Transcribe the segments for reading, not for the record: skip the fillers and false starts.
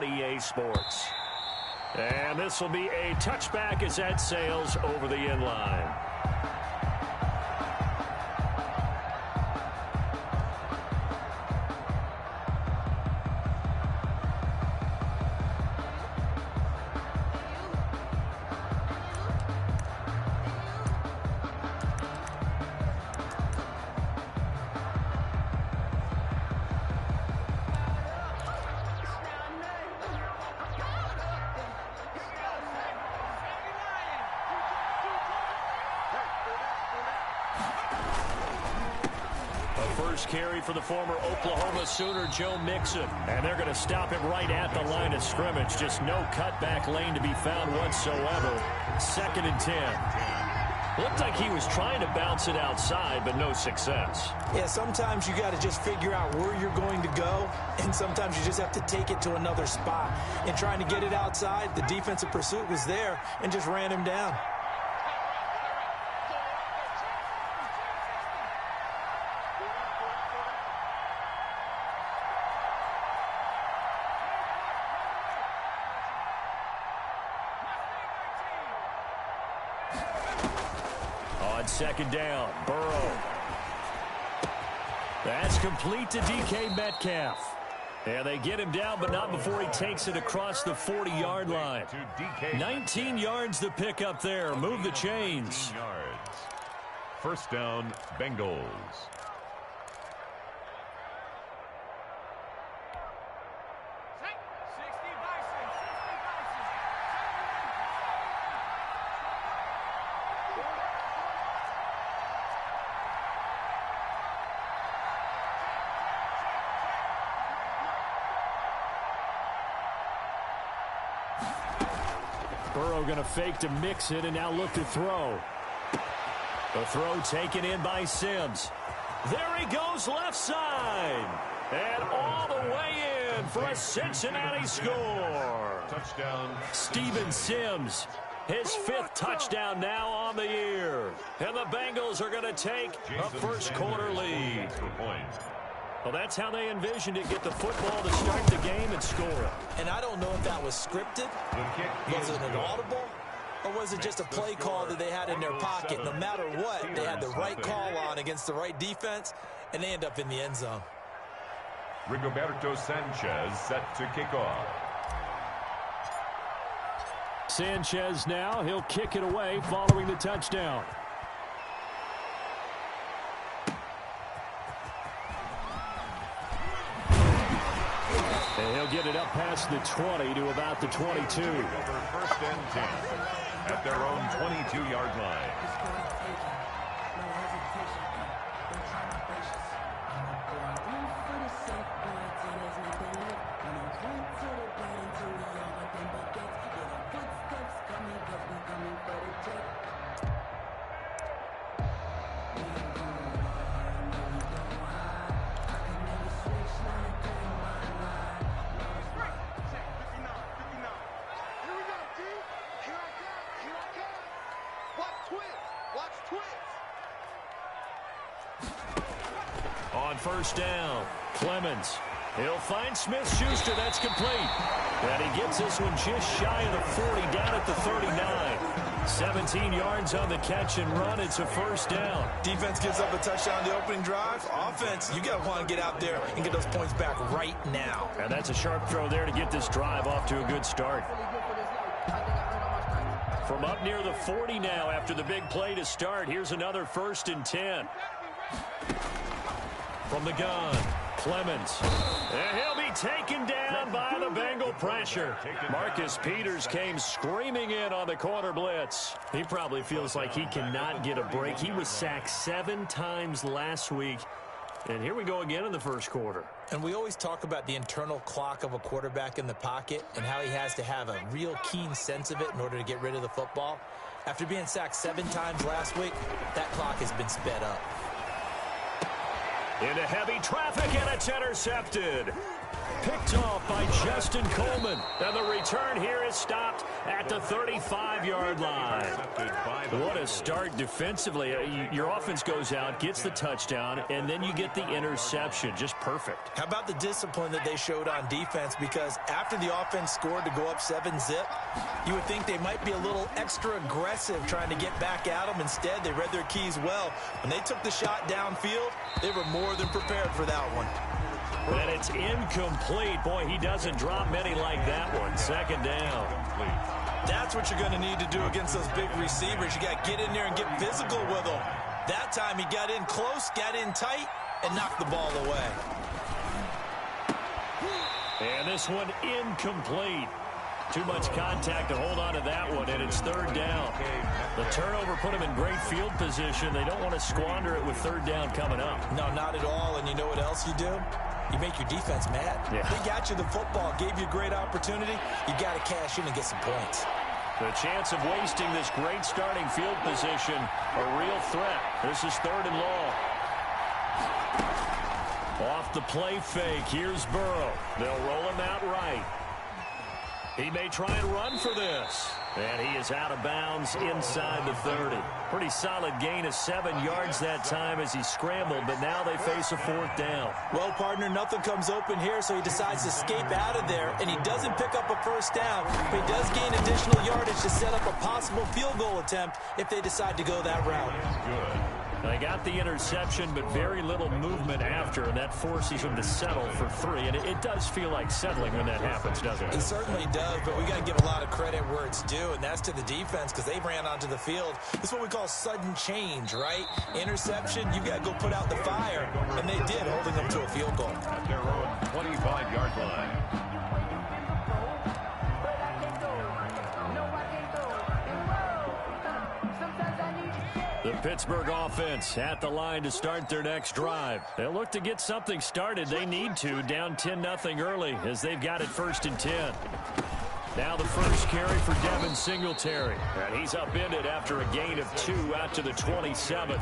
on EA Sports. And this will be a touchback as that sails over the end line. First carry for the former Oklahoma Sooner, Joe Mixon. And they're going to stop him right at the line of scrimmage. Just no cutback lane to be found whatsoever. 2nd and 10. Looked like he was trying to bounce it outside, but no success. Yeah, sometimes you got to just figure out where you're going to go, and sometimes you just have to take it to another spot. And trying to get it outside, the defensive pursuit was there and just ran him down. On 2nd down, Burrow. That's complete to DK Metcalf. And they get him down, but not before he takes it across the 40-yard line. 19 yards to pick up there. Move the chains. 1st down, Bengals. Burrow going to fake to mix it and now look to throw. The throw taken in by Sims. There he goes left side. And all the way in for a Cincinnati score. Touchdown. Steven Sims. His 5th touchdown now on the year. And the Bengals are going to take a first quarter lead. Well, that's how they envisioned it. Get the football to start the game and score. And I don't know if that was scripted. Was it an audible? Or was it just a play call that they had in their pocket? No matter what, they had the right call on against the right defense, and they end up in the end zone. Rigoberto Sanchez set to kick off. Sanchez now. He'll kick it away following the touchdown. And he'll get it up past the 20 to about the 22. 1st and 10 at their own 22-yard line. On 1st down, Clemens. He'll find Smith-Schuster. That's complete. And he gets this one just shy of the 40, down at the 39. 17 yards on the catch and run. It's a 1st down. Defense gives up a touchdown the opening drive. Offense, you got to want to get out there and get those points back right now. And that's a sharp throw there to get this drive off to a good start. From up near the 40 now after the big play to start. Here's another 1st and 10. From the gun, Clemens. And he'll be taken down by the Bengal pressure. Marcus Peters came screaming in on the corner blitz. He probably feels like he cannot get a break. He was sacked 7 times last week. And here we go again in the first quarter. And we always talk about the internal clock of a quarterback in the pocket and how he has to have a real keen sense of it in order to get rid of the football. After being sacked 7 times last week, that clock has been sped up. Into heavy traffic, and it's intercepted. Picked off by Justin Coleman. And the return here is stopped at the 35-yard line. What a start defensively. Your offense goes out, gets the touchdown, and then you get the interception. Just perfect. How about the discipline that they showed on defense? Because after the offense scored to go up 7-zip, you would think they might be a little extra aggressive trying to get back at them. Instead, they read their keys well. When they took the shot downfield, they were more than prepared for that one. And it's incomplete. Boy, he doesn't drop many like that one. Second down. That's what you're going to need to do against those big receivers. You got to get in there and get physical with them. That time he got in close, got in tight, and knocked the ball away. And this one incomplete. Too much contact to hold on to that one, and it's third down. The turnover put them in great field position. They don't want to squander it with third down coming up. No, not at all. And you know what else you do? You make your defense mad. Yeah. They got you the football, gave you a great opportunity. You got to cash in and get some points. The chance of wasting this great starting field position, a real threat. This is third and long. Off the play fake, here's Burrow. They'll roll him out right. He may try and run for this. And he is out of bounds inside the 30. Pretty solid gain of 7 yards that time as he scrambled, but now they face a fourth down. Well, partner, nothing comes open here, so he decides to escape out of there, and he doesn't pick up a first down, but he does gain additional yardage to set up a possible field goal attempt if they decide to go that route. Good. They got the interception, but very little movement after, and that forces them to settle for 3. And it does feel like settling when that happens, doesn't it? It certainly does, but we got to give a lot of credit where it's due, and that's to the defense because they ran onto the field. This is what we call sudden change, right? Interception, you got to go put out the fire, and they did, holding them to a field goal. At their own 25-yard line. The Pittsburgh offense at the line to start their next drive. They'll look to get something started. They need to, down 10-0 early as they've got it 1st and 10. Now the first carry for Devin Singletary. And he's upended after a gain of 2 out to the 27.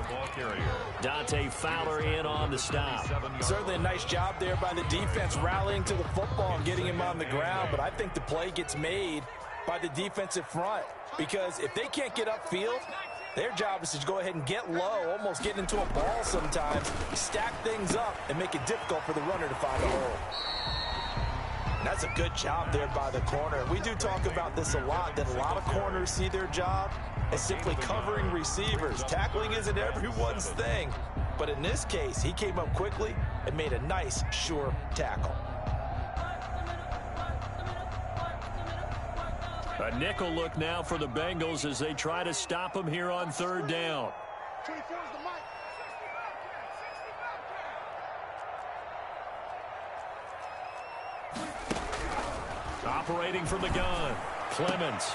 Dante Fowler in on the stop. Certainly a nice job there by the defense rallying to the football and getting him on the ground, but I think the play gets made by the defensive front because if they can't get upfield, their job is to go ahead and get low, almost get into a ball sometimes, stack things up, and make it difficult for the runner to find a hole. That's a good job there by the corner. We do talk about this a lot, that a lot of corners see their job as simply covering receivers. Tackling isn't everyone's thing. But in this case, he came up quickly and made a nice, sure tackle. A nickel look now for the Bengals as they try to stop him here on third down. Operating from the gun, Clemens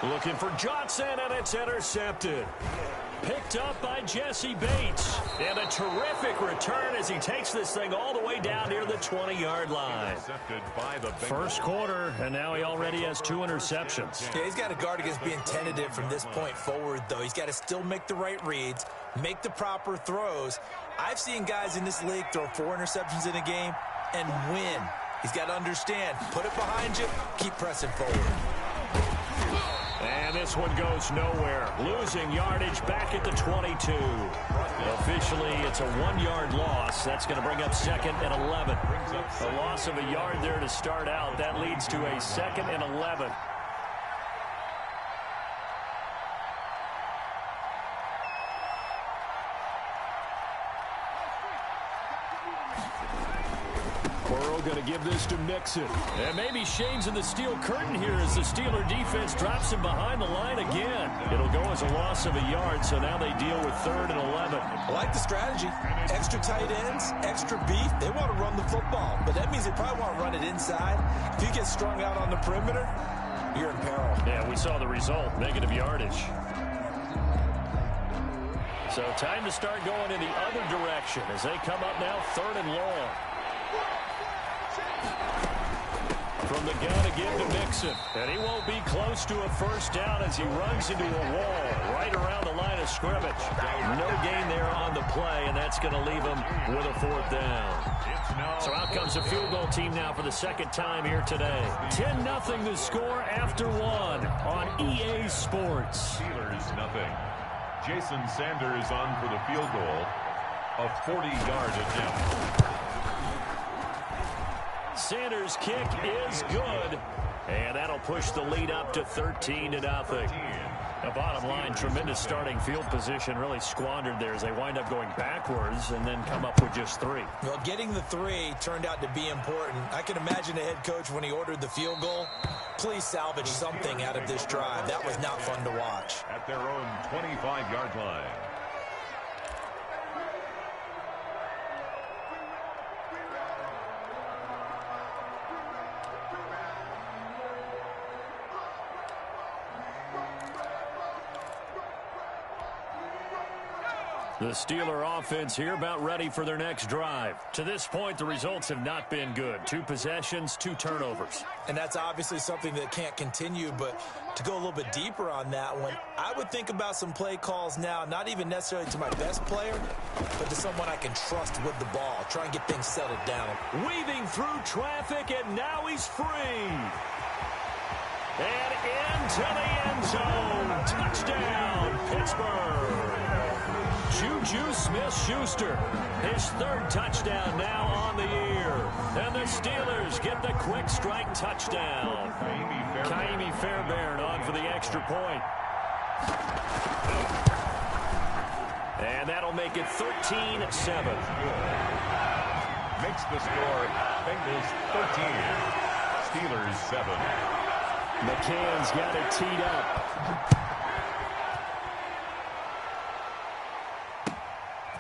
looking for Johnson, and it's intercepted. Picked up by Jesse Bates. And a terrific return as he takes this thing all the way down near the 20-yard line. First quarter, and now he already has 2 interceptions. Yeah, he's got to guard against being tentative from this point forward, though. He's got to still make the right reads, make the proper throws. I've seen guys in this league throw 4 interceptions in a game and win. He's got to understand, put it behind you, keep pressing forward. And this one goes nowhere. Losing yardage back at the 22. Officially, it's a 1-yard loss. That's going to bring up 2nd and 11. A loss of a yard there to start out. That leads to a 2nd and 11. Going to give this to Mixon. And maybe Shane's in the steel curtain here as the Steeler defense drops him behind the line again. It'll go as a loss of a yard, so now they deal with 3rd and 11. I like the strategy. Extra tight ends, extra beef. They want to run the football, but that means they probably want to run it inside. If you get strung out on the perimeter, you're in peril. Yeah, we saw the result, negative yardage. So time to start going in the other direction as they come up now 3rd and long. From the gun again to Mixon. And he won't be close to a first down as he runs into a wall right around the line of scrimmage. No gain there on the play, and that's going to leave him with a fourth down. So out comes the field goal team now for the second time here today. 10-0 the score after one on EA Sports. Steelers nothing. Jason Sanders on for the field goal. A 40-yard attempt. Sanders' kick is good. And that'll push the lead up to 13-0. The bottom line, tremendous starting field position, really squandered there as they wind up going backwards and then come up with just 3. Well, getting the 3 turned out to be important. I can imagine the head coach when he ordered the field goal. Please salvage something out of this drive. That was not fun to watch. At their own 25-yard line. The Steeler offense here about ready for their next drive. To this point, the results have not been good. 2 possessions, 2 turnovers. And that's obviously something that can't continue, but to go a little bit deeper on that one, I would think about some play calls now, not even necessarily to my best player, but to someone I can trust with the ball. Try and get things settled down. Weaving through traffic, and now he's free. And into the end zone. Touchdown, Pittsburgh. Juju Smith-Schuster, his 3rd touchdown now on the year. And the Steelers get the quick strike touchdown. Kaimi Fairbairn on for the extra point. And that'll make it 13-7. Makes the score Bengals 13, Steelers 7. McCann's got it teed up.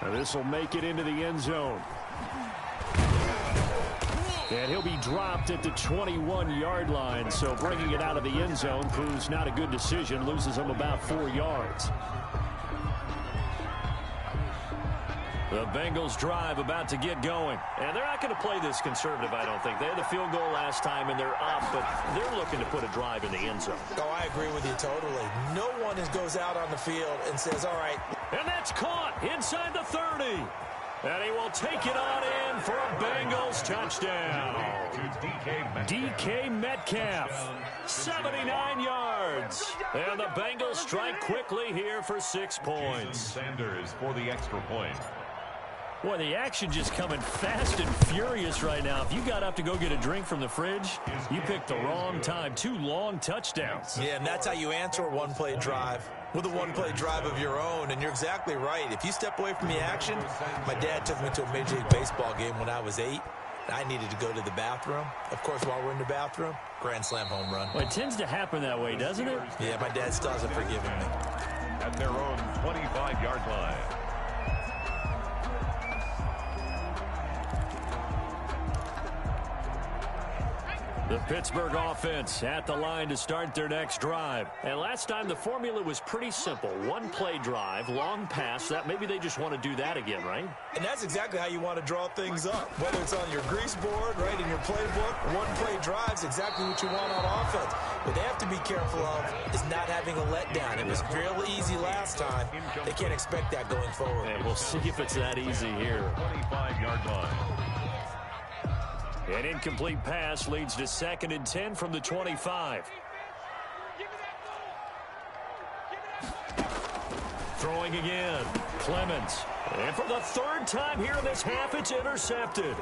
This will make it into the end zone. And he'll be dropped at the 21-yard line, so bringing it out of the end zone proves not a good decision, loses him about 4 yards. The Bengals drive about to get going. And they're not going to play this conservative, I don't think. They had the field goal last time, and they're up, but they're looking to put a drive in the end zone. Oh, I agree with you totally. No one goes out on the field and says, all right. And that's caught inside the 30. And he will take it on in for a Bengals touchdown. DK Metcalf, 79 yards. And the Bengals strike quickly here for 6 points. Sanders for the extra point. Boy, the action just coming fast and furious right now. If you got up to go get a drink from the fridge, you picked the wrong time. 2 long touchdowns. Yeah, and that's how you answer a one-play drive. With a one-play drive of your own, and you're exactly right. If you step away from the action, my dad took me to a Major League Baseball game when I was 8. I needed to go to the bathroom. Of course, while we're in the bathroom, grand slam home run. Well, it tends to happen that way, doesn't it? Yeah, my dad still hasn't forgiven me. At their own 25-yard line. The Pittsburgh offense at the line to start their next drive. And last time the formula was pretty simple. 1-play drive, long pass. That maybe they just want to do that again, right? And that's exactly how you want to draw things up. Whether it's on your grease board, right, in your playbook, 1-play drive's exactly what you want on offense. What they have to be careful of is not having a letdown. It was real easy last time. They can't expect that going forward. And we'll see if it's that easy here. 25-yard line. An incomplete pass leads to 2nd and 10 from the 25. Throwing again. Clemens. And for the 3rd time here in this half, it's intercepted.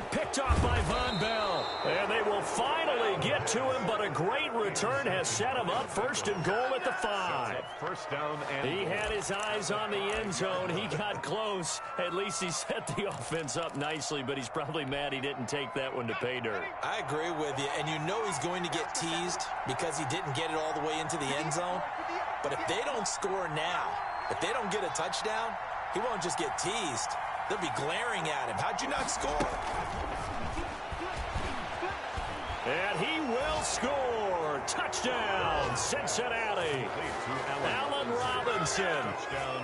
Picked off by Von Bell. And they will finally get to him, but a great return has set him up 1st and goal at the 5. First down and he had his eyes on the end zone. He got close. At least he set the offense up nicely, but he's probably mad he didn't take that one to pay dirt. I agree with you, and you know he's going to get teased because he didn't get it all the way into the end zone. But if they don't score now, if they don't get a touchdown, he won't just get teased. They'll be glaring at him. How'd you not score? And he will score. Touchdown, Cincinnati. Allen Robinson,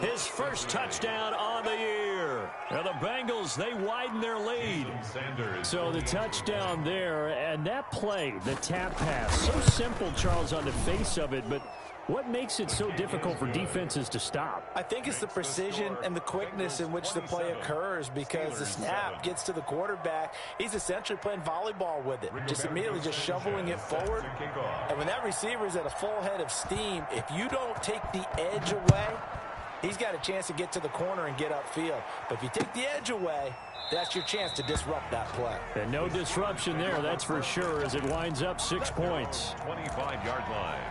his 1st touchdown on the year. here. Now the Bengals, they widen their lead. So the touchdown there, and that play, the tap pass, so simple, Charles, on the face of it, but what makes it so difficult for defenses to stop? I think it's the precision and the quickness in which the play occurs, because the snap gets to the quarterback. He's essentially playing volleyball with it, just immediately just shoveling it forward. And when that receiver is at a full head of steam, if you don't take the edge away, he's got a chance to get to the corner and get upfield. But if you take the edge away, that's your chance to disrupt that play. And no disruption there, that's for sure, as it winds up 6 points. 25-yard line.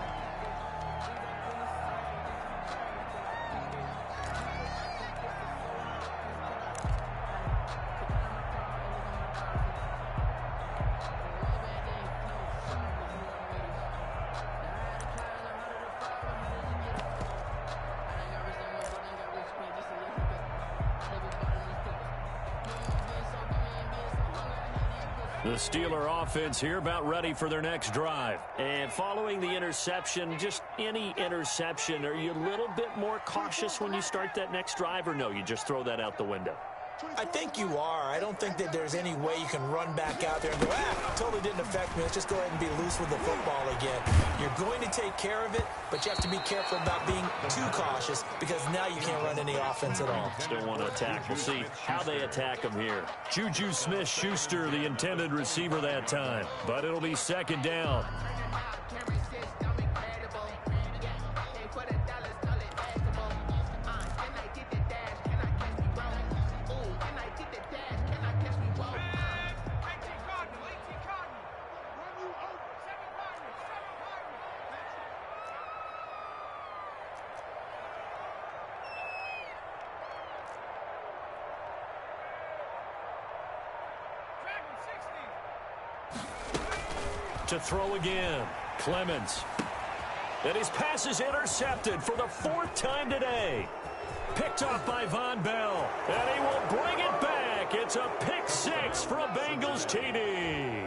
The Steeler offense here about ready for their next drive. And following the interception, just any interception, are you a little bit more cautious when you start that next drive, or no, you just throw that out the window? I think you are. I don't think that there's any way you can run back out there and go, totally didn't affect me. Let's just go ahead and be loose with the football again. You're going to take care of it, but you have to be careful about being too cautious, because now you can't run any offense at all. Still want to attack. We'll see how they attack him here. Juju Smith-Schuster, the intended receiver that time, but it'll be second down. To throw again, Clemens. And his pass is intercepted for the 4th time today. Picked off by Von Bell, and he will bring it back. It's a pick 6 for a Bengals TD.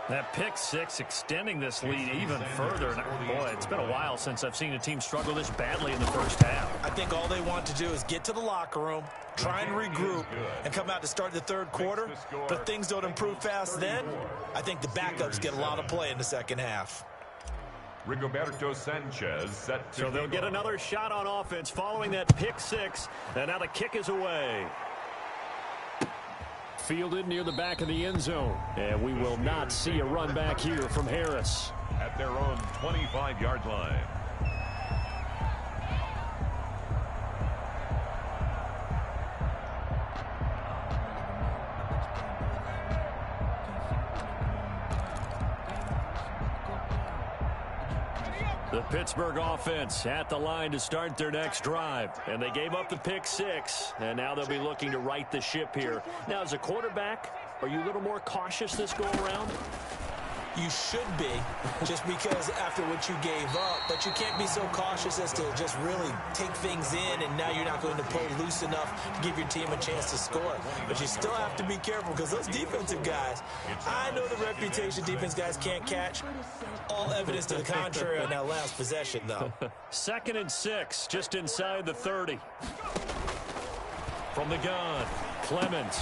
That pick 6 extending this lead even further. And boy, it's been a while since I've seen a team struggle this badly in the first half. I think all they want to do is get to the locker room, try and regroup, and come out to start the third quarter. But things don't improve fast then. I think the backups get a lot of play in the second half. Rigoberto Sanchez set to So they'll get another shot on offense following that pick 6. And now the kick is away. Fielded near the back of the end zone. And we will not see a run back here from Harris. at their own 25-yard line. The Pittsburgh offense at the line to start their next drive. And they gave up the pick six. And now they'll be looking to right the ship here. Now, as a quarterback, are you a little more cautious this go-around? You should be, just because after what you gave up. But you can't be so cautious as to just really take things in, and now you're not going to play loose enough to give your team a chance to score. But you still have to be careful, because those defensive guys, I know the reputation defense guys can't catch. All evidence to the contrary on that last possession, though. 2nd and 6, just inside the 30. From the gun, Clemens.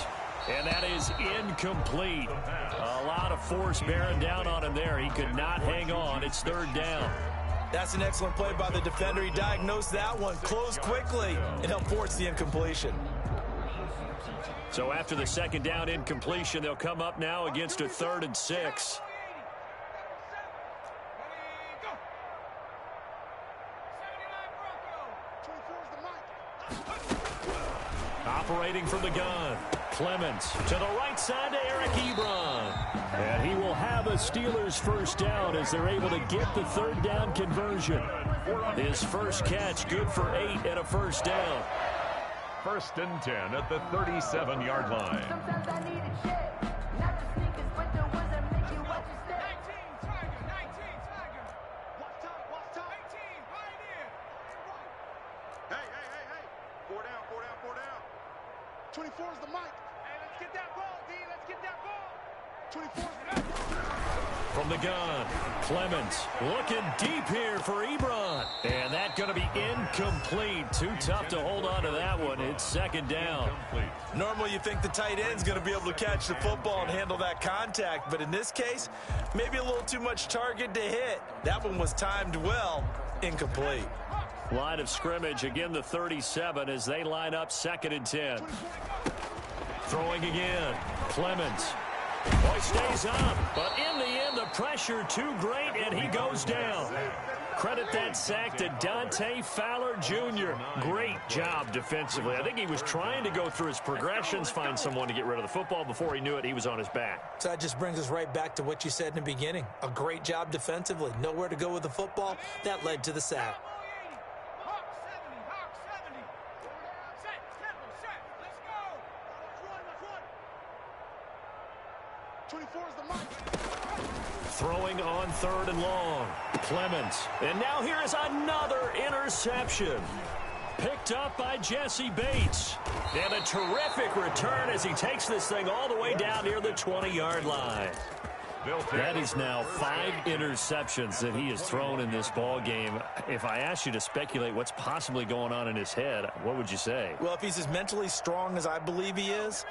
And that is incomplete. A lot of force bearing down on him there. He could not hang on. It's 3rd down. That's an excellent play by the defender. He diagnosed that one, closed quickly, and helped force the incompletion. So after the 2nd down incompletion, they'll come up now against a 3rd and 6. Operating from the gun, Clemens to the right side to Eric Ebron. And he will have a Steelers first down as they're able to get the 3rd down conversion. His first catch, good for 8 and a first down. 1st and 10 at the 37-yard line. from the gun. Clemens looking deep here for Ebron. And that's going to be incomplete. Too tough to hold on to that one. It's second down. Normally you think the tight end's going to be able to catch the football and handle that contact. But in this case, maybe a little too much target to hit. That one was timed well. Incomplete. Line of scrimmage, again the 37 as they line up 2nd and 10. Throwing again. Clemens. Boy, stays up, but in the end, the pressure too great, and he goes down. Credit that sack to Dante Fowler Jr. Great job defensively. I think he was trying to go through his progressions, find someone to get rid of the football. Before he knew it, he was on his back. So that just brings us right back to what you said in the beginning. A great job defensively. Nowhere to go with the football. That led to the sack. Throwing on 3rd and long. Clemens. And now here is another interception. Picked up by Jesse Bates. And a terrific return as he takes this thing all the way down near the 20-yard line. That is now 5 interceptions that he has thrown in this ball game. If I asked you to speculate what's possibly going on in his head, what would you say? Well, if he's as mentally strong as I believe he is,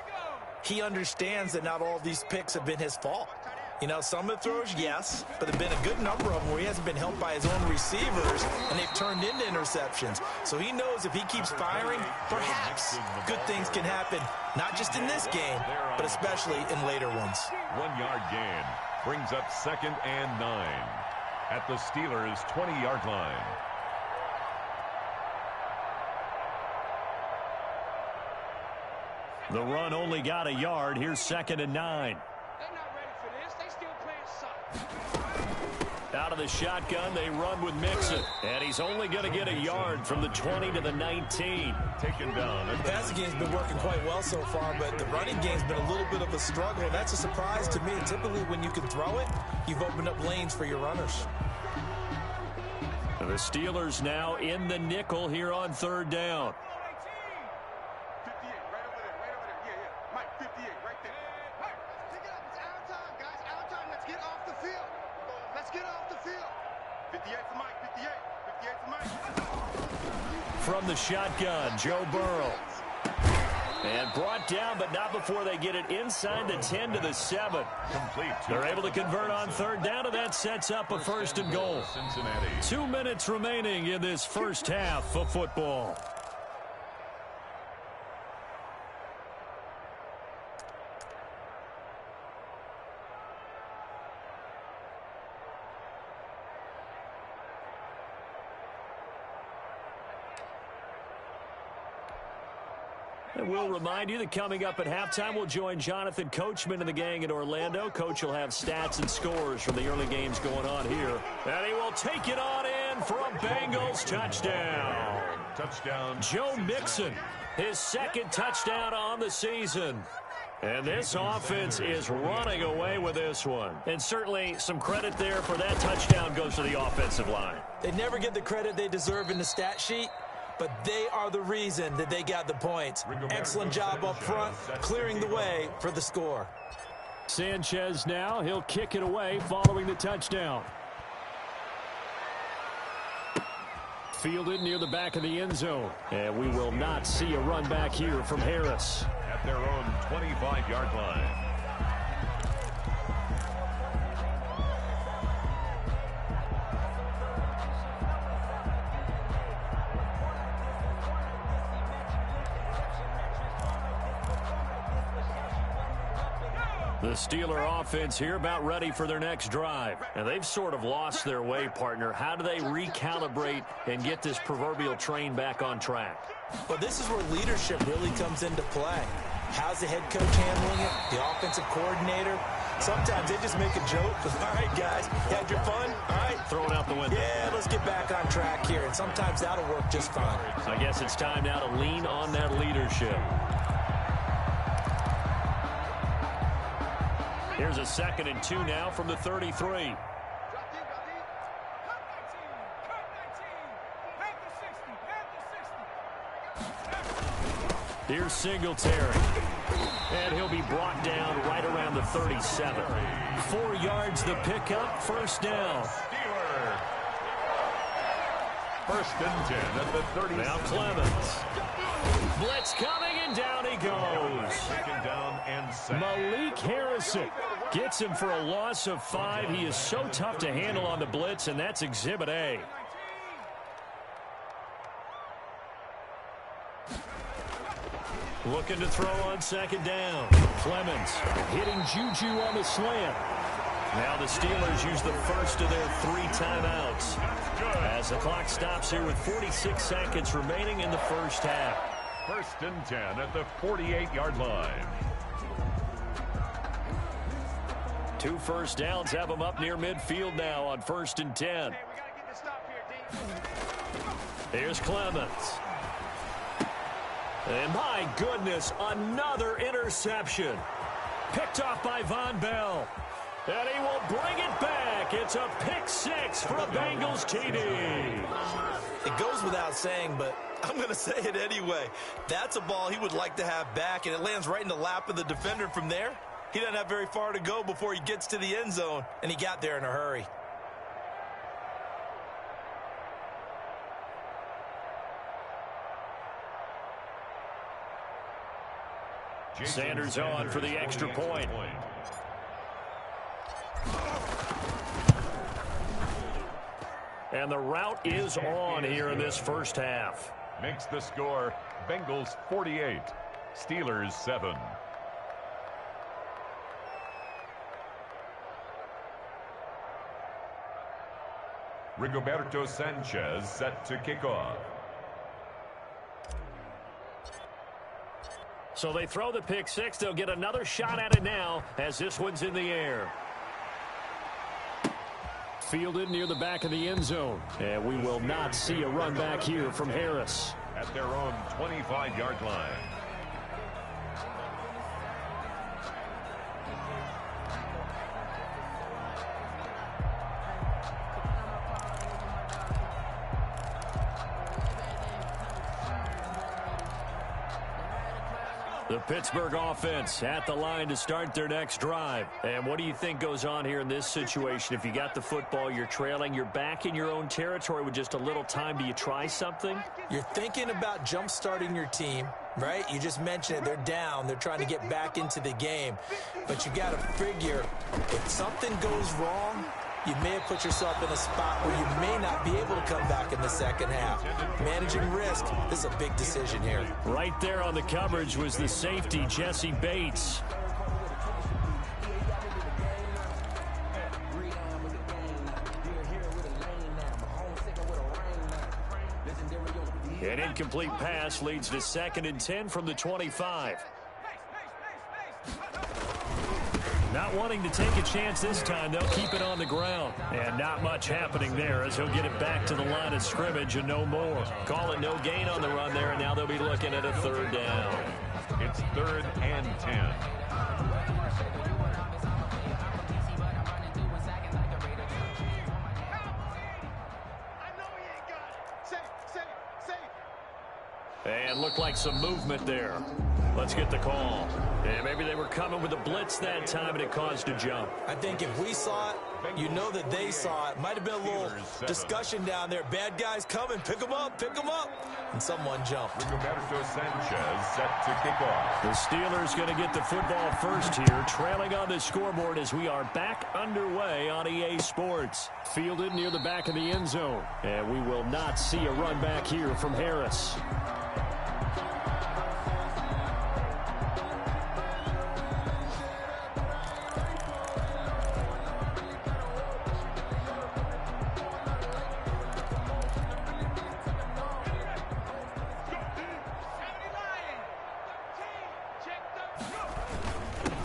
he understands that not all of these picks have been his fault. You know, some of the throws, yes, but there have been a good number of them where he hasn't been helped by his own receivers, and they've turned into interceptions. So he knows if he keeps firing, perhaps good things can happen, not just in this game, but especially in later ones. 1-yard gain brings up 2nd and 9 at the Steelers' 20-yard line. The run only got a yard. Here's 2nd and 9. Out of the shotgun, they run with Mixon. And he's only going to get a yard from the 20 to the 19. Taken down. The passing game's been working quite well so far, but the running game's been a little bit of a struggle. That's a surprise to me. Typically, when you can throw it, you've opened up lanes for your runners. The Steelers now in the nickel here on 3rd down. From the shotgun, Joe Burrow. And brought down, but not before they get it inside the 10 to the 7. Complete. They're able to convert on 3rd down, and that sets up a 1st and goal. Cincinnati. 2 minutes remaining in this first half of football. And we'll remind you that coming up at halftime, we'll join Jonathan Coachman and the gang in Orlando. Coach will have stats and scores from the early games going on here. And he will take it on in for a Bengals touchdown. Touchdown. Joe Mixon, his 2nd touchdown on the season. And this offense is running away with this one. And certainly some credit there for that touchdown goes to the offensive line. They never get the credit they deserve in the stat sheet, but they are the reason that they got the points. Excellent job up front, clearing the way for the score. Sanchez now, he'll kick it away following the touchdown. Fielded near the back of the end zone. And we will not see a run back here from Harris. At their own 25-yard line. The Steeler offense here about ready for their next drive. And they've sort of lost their way, partner. How do they recalibrate and get this proverbial train back on track? Well, this is where leadership really comes into play. How's the head coach handling it? The offensive coordinator? Sometimes they just make a joke. All right, guys, you had your fun? All right. Throw it out the window. Yeah, let's get back on track here. And sometimes that'll work just fine. I guess it's time now to lean on that leadership. Here's a 2nd and 2 now from the 33. Here's Singletary. And he'll be brought down right around the 37. 4 yards the pickup, first down. Steelers. First and 10 at the 30. Now Clemens. Blitz coming, and down he goes. Second down and sack. Malik Harrison gets him for a loss of 5. He is so tough to handle on the blitz, and that's Exhibit A. Looking to throw on second down. Clemens hitting Juju on the slant. Now the Steelers use the first of their 3 timeouts as the clock stops here with 46 seconds remaining in the first half. First and 10 at the 48-yard line. 2 first downs have them up near midfield now on first and 10. Here's Clemens. And my goodness, another interception. Picked off by Von Bell. And he will bring it back. It's a pick 6 for a Bengals TD. It goes without saying, but I'm going to say it anyway. That's a ball he would like to have back, and it lands right in the lap of the defender from there. He doesn't have very far to go before he gets to the end zone, and he got there in a hurry. Sanders on for the extra point. And the route is on here in this first half. Makes the score Bengals 48, Steelers 7. Rigoberto Sanchez set to kick off. So they throw the pick 6. They'll get another shot at it now as this one's in the air. Fielded near the back of the end zone. And we will not see a run back here from Harris. At their own 25-yard line. The Pittsburgh offense at the line to start their next drive. And what do you think goes on here in this situation? If you got the football, you're trailing, you're back in your own territory with just a little time. Do you try something? You're thinking about jump-starting your team, right? You just mentioned it. They're down. They're trying to get back into the game. But you got to figure if something goes wrong, you may have put yourself in a spot where you may not be able to come back in the second half. Managing risk, this is a big decision here. Right there on the coverage was the safety, Jesse Bates. An incomplete pass leads to 2nd and 10 from the 25. Not wanting to take a chance this time, they'll keep it on the ground. And not much happening there as he'll get it back to the line of scrimmage and no more. Call it no gain on the run there, and now they'll be looking at a 3rd down. It's 3rd and 10. And looked like some movement there. Let's get the call. And maybe they were coming with a blitz that time and it caused a jump. I think if we saw it, you know that they saw it. Might have been a little discussion down there. Bad guys coming. Pick them up. Pick them up. And someone jumped. Rigoberto Sanchez set to kick off. The Steelers going to get the football first here, trailing on the scoreboard as we are back underway on EA Sports. Fielded near the back of the end zone. And we will not see a run back here from Harris.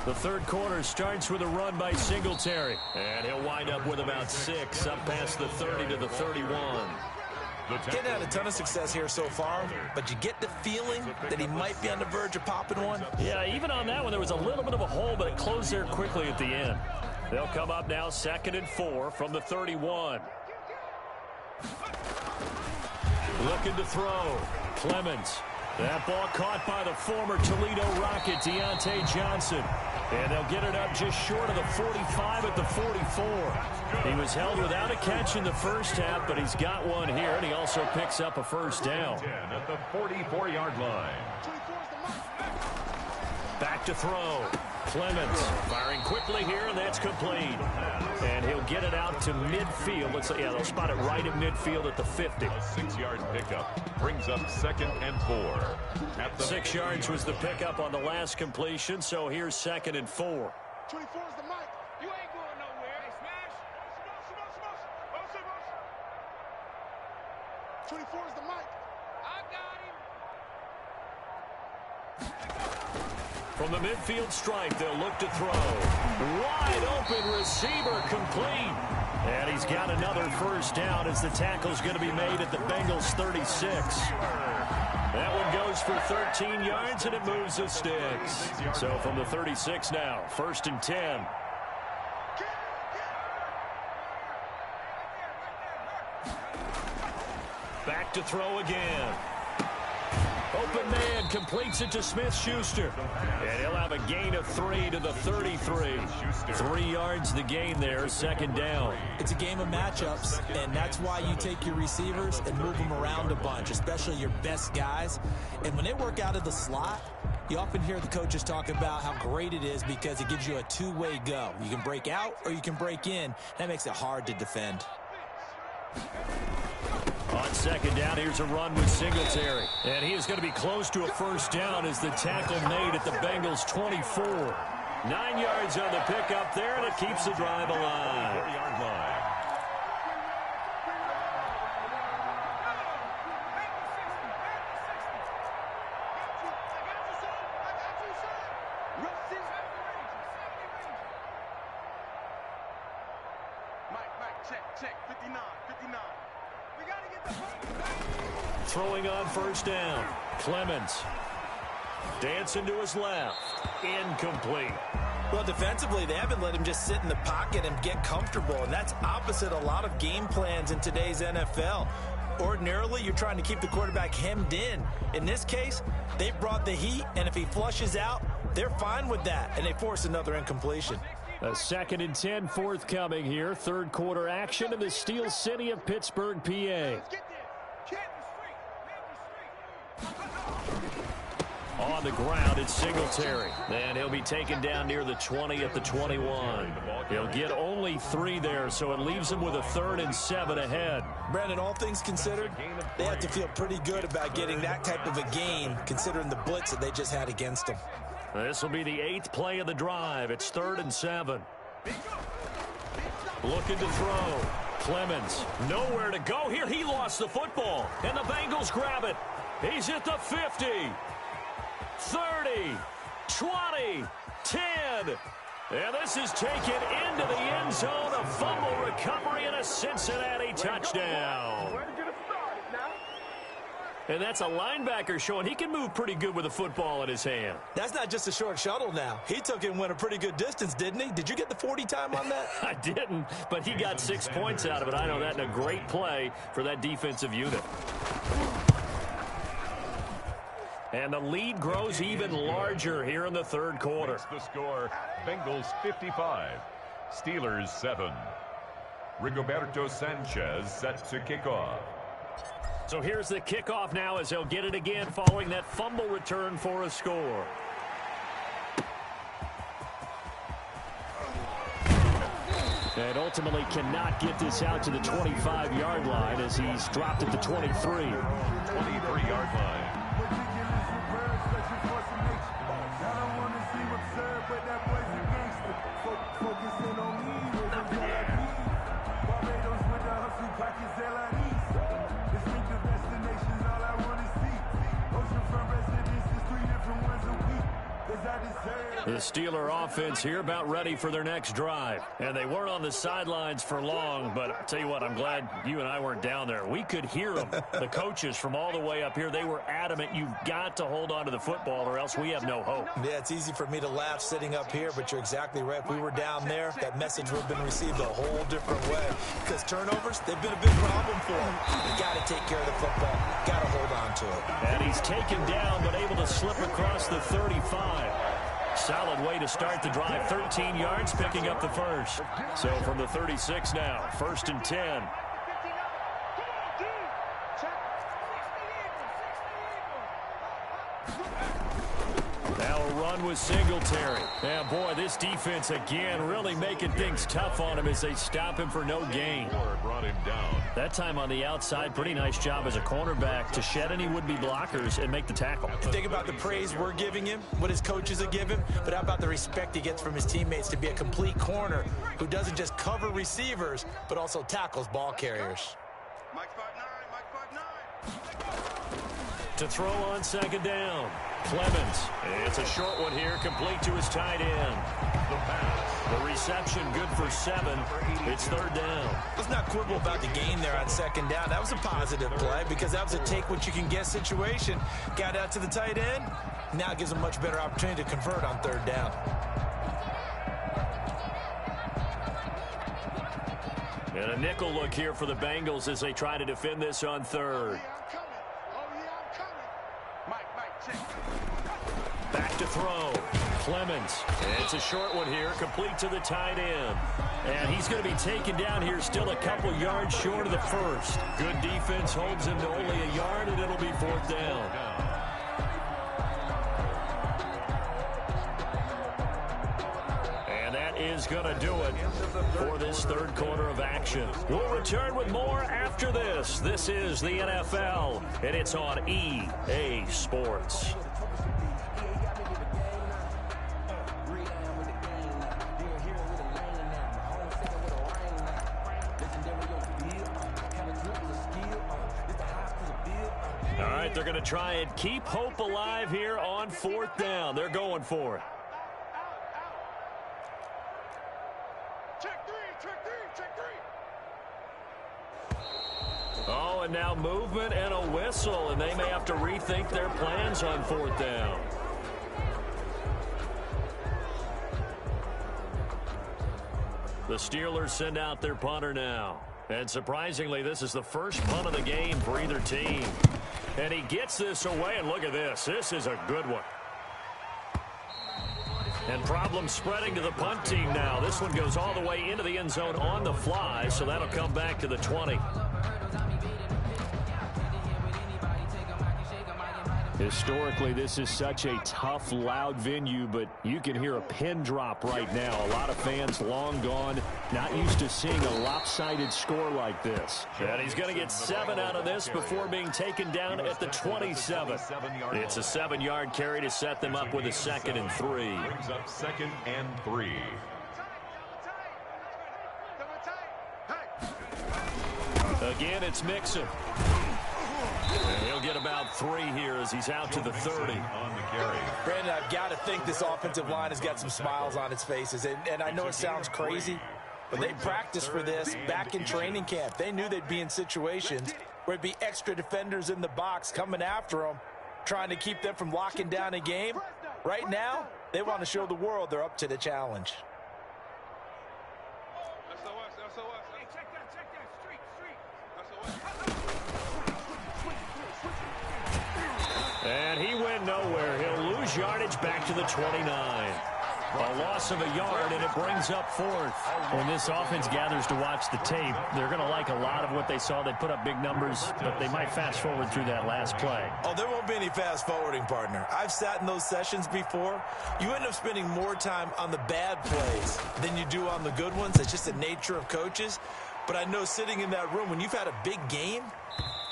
The third quarter starts with a run by Singletary. And he'll wind up with about 6 up past the 30 to the 31. Getting had a ton of success here so far, but you get the feeling that he might be on the verge of popping one. Yeah, even on that one, there was a little bit of a hole, but it closed there quickly at the end. They'll come up now 2nd and 4 from the 31. Looking to throw. Clemens. That ball caught by the former Toledo Rocket, Deontay Johnson. And they'll get it up just short of the 45 at the 44. He was held without a catch in the first half, but he's got one here, and he also picks up a first down. 10 at the 44-yard line. Back to throw. Clemens firing quickly here, and that's complete. And he'll get it out to midfield. They'll spot it right at midfield at the 50. A 6-yard pickup brings up 2nd and 4. 6 yards was the pickup on the last completion, so here's 2nd and 4. 24 is the mic. You ain't going nowhere. Hey, smash. 24 is the mic. I got him. From the midfield stripe, they'll look to throw. Wide open receiver complete. And he's got another first down as the tackle's going to be made at the Bengals 36. That one goes for 13 yards, and it moves the sticks. So from the 36 now, 1st and 10. Back to throw again. Open man completes it to Smith-Schuster. And he'll have a gain of 3 to the 33. 3 yards the gain there, 2nd down. It's a game of matchups, and that's why you take your receivers and move them around a bunch, especially your best guys. And when they work out of the slot, you often hear the coaches talk about how great it is because it gives you a two-way go. You can break out or you can break in. That makes it hard to defend. On 2nd down, here's a run with Singletary. And he is going to be close to a first down as the tackle made at the Bengals 24. 9 yards on the pickup there, and it keeps the drive alive. 40-yard line. Check. 59. We got to get the Throwing on first down. Clemens. Dancing to his left. Incomplete. Well, defensively, they haven't let him just sit in the pocket and get comfortable, and that's opposite a lot of game plans in today's NFL. Ordinarily, you're trying to keep the quarterback hemmed in. In this case, they brought the heat, and if he flushes out, they're fine with that, and they force another incompletion. A 2nd and 10 forthcoming here. 3rd quarter action in the Steel City of Pittsburgh, PA. On the ground, it's Singletary. And he'll be taken down near the 20 at the 21. He'll get only 3 there, so it leaves him with a 3rd and 7 ahead. Brandon, all things considered, they have to feel pretty good about getting that type of a gain, considering the blitz that they just had against them. This will be the 8th play of the drive. It's 3rd and 7. Looking to throw. Clemens, nowhere to go here. He lost the football, and the Bengals grab it. He's at the 50, 30, 20, 10. And this is taken into the end zone. A fumble recovery and a Cincinnati touchdown. And that's a linebacker showing he can move pretty good with a football in his hand. That's not just a short shuttle now. He took it and went a pretty good distance, didn't he? Did you get the 40 time on that? I didn't, but he got 6 points out of it. I know that, and a great play for that defensive unit. And the lead grows even larger here in the 3rd quarter. The score, Bengals 55, Steelers 7. Rigoberto Sanchez set to kick off. So here's the kickoff now as they'll get it again following that fumble return for a score. And ultimately cannot get this out to the 25-yard line as he's dropped at the 23. 23-yard line. The Steeler offense here about ready for their next drive. And they weren't on the sidelines for long, but I'll tell you what, I'm glad you and I weren't down there. We could hear them. The coaches from all the way up here, they were adamant, you've got to hold on to the football or else we have no hope. Yeah, it's easy for me to laugh sitting up here, but you're exactly right. If we were down there, that message would have been received a whole different way. Because turnovers, they've been a big problem for them. You got to take care of the football. Got to hold on to it. And he's taken down, but able to slip across the 35. Solid way to start the drive. 13 yards, picking up the first. So from the 36 now, 1st and 10. Now a run with Singletary. And boy, this defense again really making things tough on him as they stop him for no gain. Brought him down. That time on the outside, pretty nice job as a cornerback to shed any would-be blockers and make the tackle. Think about the praise we're giving him, what his coaches have given him, but how about the respect he gets from his teammates to be a complete corner who doesn't just cover receivers, but also tackles ball carriers. Mike 5'9", Mike 5'9". To throw on 2nd down, Clemens. It's a short one here, complete to his tight end. The pass. The reception good for 7. It's 3rd down. Let's not quibble about the gain there on 2nd down. That was a positive play because that was a take-what-you-can-get situation. Got out to the tight end. Now gives him a much better opportunity to convert on 3rd down. And a nickel look here for the Bengals as they try to defend this on 3rd. Back to throw. Clemens. It's a short one here, complete to the tight end. And he's going to be taken down here, still a couple yards short of the first. Good defense holds him to only a yard, and it'll be 4th down. And that is going to do it for this 3rd quarter of action. We'll return with more after this. This is the NFL, and it's on EA Sports. All right, they're going to try and keep hope alive here on 4th down. They're going for it. Check three. Oh, and now movement and a whistle, and they may have to rethink their plans on 4th down. The Steelers send out their punter now. And surprisingly, this is the first punt of the game for either team. And he gets this away, and look at this. This is a good one. And problems spreading to the punt team now. This one goes all the way into the end zone on the fly, so that'll come back to the 20. Historically, this is such a tough, loud venue, but you can hear a pin drop right now. A lot of fans long gone, not used to seeing a lopsided score like this. And he's going to get 7 out of this before being taken down at the 27. It's a 7-yard carry to set them up with a 2nd and 3. Brings up 2nd and 3. Again, it's Mixon. And he'll get about 3 here as he's out to the 30. On the carry. Brandon, I've got to think this offensive line has got some smiles on its faces. And I know it sounds crazy, but they practiced for this back in training camp. They knew they'd be in situations where it'd be extra defenders in the box coming after them, trying to keep them from locking down a game. Right now, they want to show the world they're up to the challenge. Hey, check that. Street. And he went nowhere. He'll lose yardage back to the 29. A loss of a yard, and it brings up 4th. When this offense gathers to watch the tape, they're going to like a lot of what they saw. They put up big numbers, but they might fast forward through that last play. Oh, there won't be any fast forwarding, partner. I've sat in those sessions before. You end up spending more time on the bad plays than you do on the good ones. It's just the nature of coaches. But I know sitting in that room, when you've had a big game,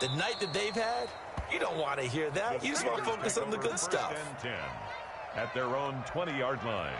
the night that they've had, you don't want to hear that. You just want to focus on the good stuff. 10 at their own 20-yard line.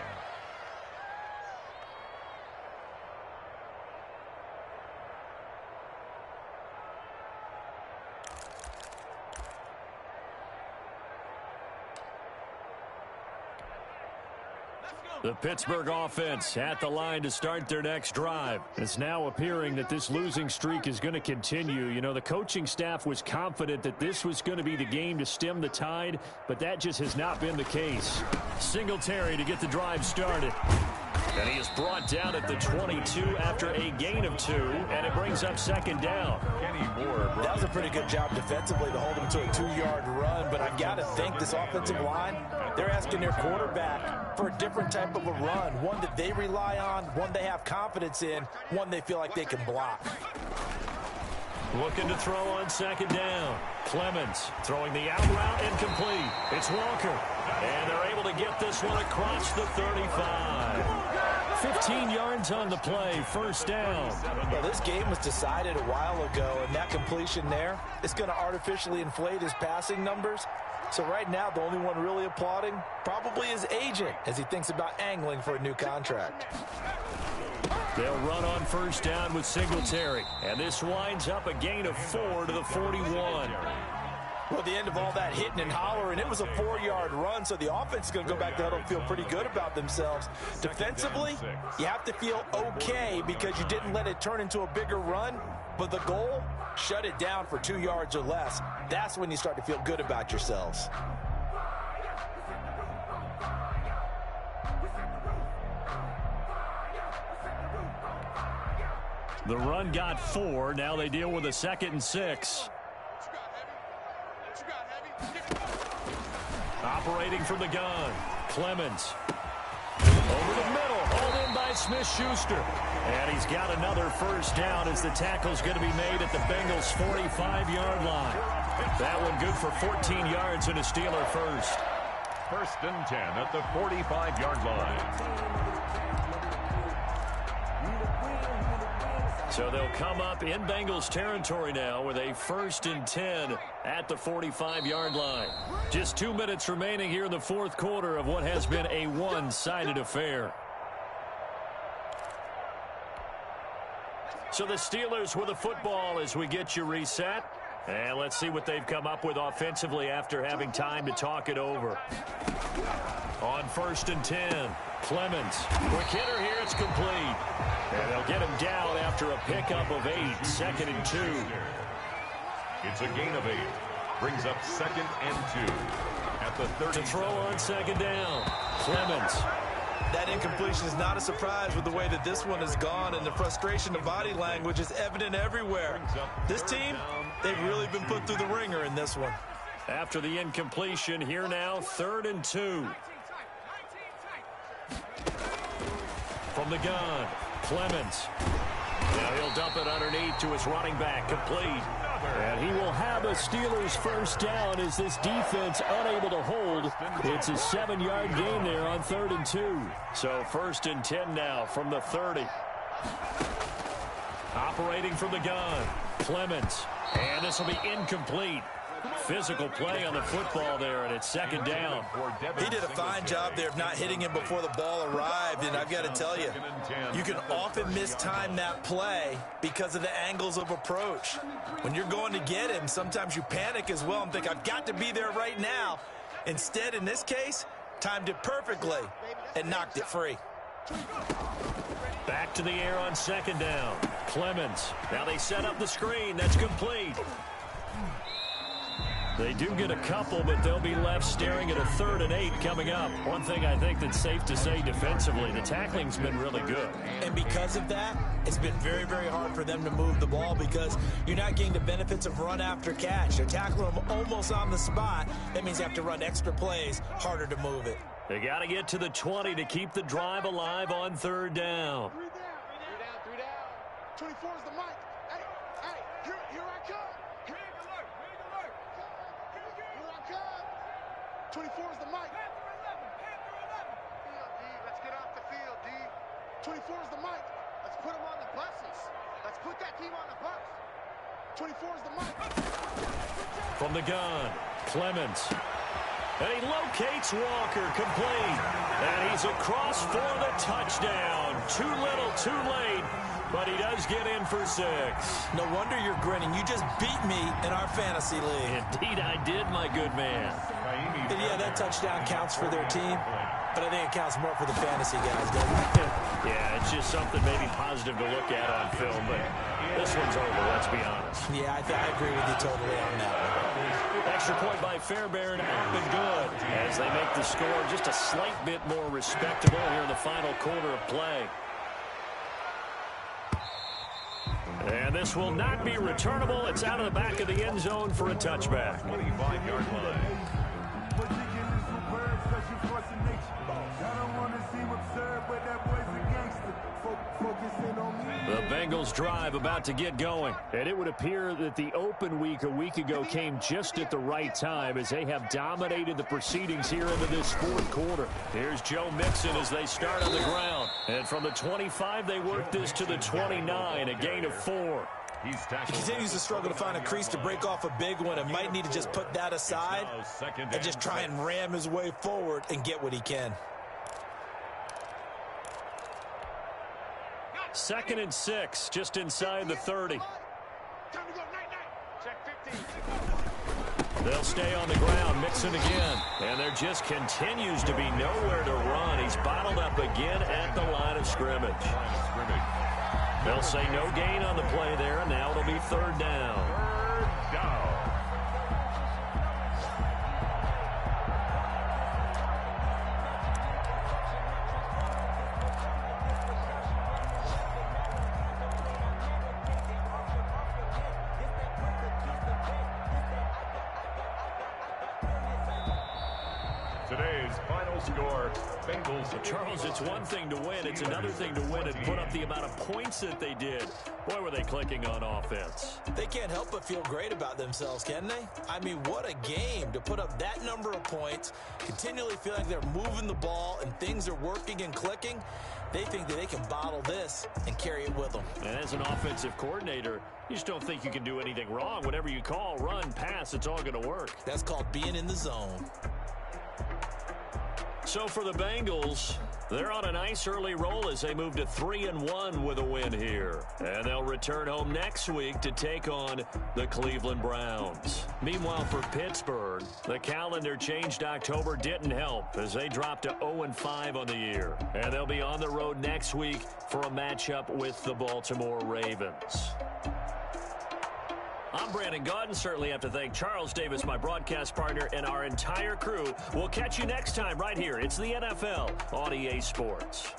The Pittsburgh offense at the line to start their next drive. It's now appearing that this losing streak is going to continue. You know, the coaching staff was confident that this was going to be the game to stem the tide, but that just has not been the case. Singletary to get the drive started. And he is brought down at the 22 after a gain of 2, and it brings up second down. That was a pretty good job defensively to hold him to a 2-yard run, but I've got to think this offensive line, they're asking their quarterback for a different type of a run, one that they rely on, one they have confidence in, one they feel like they can block. Looking to throw on second down. Clemens throwing the out route incomplete. It's Walker. And they're able to get this one across the 35. 15 yards on the play, first down. Well, this game was decided a while ago, and that completion there is going to artificially inflate his passing numbers. So right now, the only one really applauding probably his agent as he thinks about angling for a new contract. They'll run on first down with Singletary. And this winds up a gain of 4 to the 41. Well, at the end of all that hitting and hollering, it was a 4-yard run, so the offense is going to go back to huddle and feel pretty good about themselves. Defensively, you have to feel okay because you didn't let it turn into a bigger run, but the goal, shut it down for 2 yards or less. That's when you start to feel good about yourselves. The run got 4. Now they deal with a 2nd and 6. Operating from the gun. Clemens. Over the middle. Hauled in by Smith-Schuster. And he's got another first down as the tackle's going to be made at the Bengals' 45-yard line. That one good for 14 yards and a Steeler first. 1st and 10 at the 45-yard line. So they'll come up in Bengals territory now with a 1st and 10 at the 45-yard line. Just 2 minutes remaining here in the 4th quarter of what has been a one-sided affair. So the Steelers with the football as we get you reset. And let's see what they've come up with offensively after having time to talk it over. On 1st and 10, Clemens. Quick hitter here, it's complete. And they'll get him down after a pickup of 8, 2nd and 2. It's a gain of 8. Brings up 2nd and 2 at the 30. To throw on second down, Clemens. That incompletion is not a surprise with the way that this one has gone, and the frustration of body language is evident everywhere. This team, they've really been put through the ringer in this one. After the incompletion, here now, 3rd and 2. From the gun, Clemens. Now he'll dump it underneath to his running back, complete. And he will have a Steelers first down as this defense unable to hold. It's a 7-yard gain there on 3rd and 2. So 1st and 10 now from the 30. Operating from the gun, Clemens. And this will be incomplete. Physical play on the football there, and it's 2nd down. He did a fine job there of not hitting him before the ball arrived, and I've got to tell you, you can often mistime that play because of the angles of approach. When you're going to get him, sometimes you panic as well and think, I've got to be there right now. Instead, in this case, timed it perfectly and knocked it free. Back to the air on 2nd down. Clemens. Now they set up the screen. That's complete. They do get a couple, but they'll be left staring at a 3rd and 8 coming up. One thing I think that's safe to say defensively, the tackling's been really good. And because of that, it's been very, very hard for them to move the ball because you're not getting the benefits of run after catch. They're tackling them almost on the spot. That means you have to run extra plays, harder to move it. They got to get to the 20 to keep the drive alive on 3rd down. 3 down. 24 is the mic. Hey, here I come. 24 is the mic. Let's get off the field, D. 24 is the mic. Let's put them on the buses. Let's put that team on the bus. 24 is the mic. From the gun, Clemens. And he locates Walker, complete. And he's across for the touchdown. Too little, too late. But he does get in for 6. No wonder you're grinning. You just beat me in our fantasy league. Indeed I did, my good man. And yeah, that touchdown counts for their team. but I think it counts more for the fantasy guys, doesn't it? Yeah, it's just something maybe positive to look at on film, but this one's over, let's be honest. Yeah, I agree with you totally on that one. Extra point by Fairbairn, up and good, as they make the score just a slight bit more respectable here in the final quarter of play. And this will not be returnable. It's out of the back of the end zone for a touchback. 25-yard line. The Bengals drive about to get going. And it would appear that the open week a week ago came just at the right time as they have dominated the proceedings here into this fourth quarter. Here's Joe Mixon as they start on the ground. And from the 25, they work this to the 29, a gain of 4. He continues to struggle to find a crease to break off a big one and might need to just put that aside and just try and ram his way forward and get what he can. 2nd and 6, just inside the 30. They'll stay on the ground. Mixon again. And there just continues to be nowhere to run. He's bottled up again at the line of scrimmage. They'll say no gain on the play there, and now it'll be 3rd down. Today's final score, Bengals. Well, Charles, it's one thing to win. It's another thing to win and put up the amount of points that they did. Boy, were they clicking on offense. They can't help but feel great about themselves, can they? I mean, what a game to put up that number of points, continually feel like they're moving the ball and things are working and clicking. They think that they can bottle this and carry it with them. And as an offensive coordinator, you just don't think you can do anything wrong. Whatever you call, run, pass, it's all going to work. That's called being in the zone. So for the Bengals, they're on a nice early roll as they move to 3-1 with a win here. And they'll return home next week to take on the Cleveland Browns. Meanwhile, for Pittsburgh, the calendar changed. October didn't help as they dropped to 0-5 on the year. And they'll be on the road next week for a matchup with the Baltimore Ravens. I'm Brandon Gaudin. Certainly have to thank Charles Davis, my broadcast partner, and our entire crew. We'll catch you next time right here. It's the NFL on EA Sports.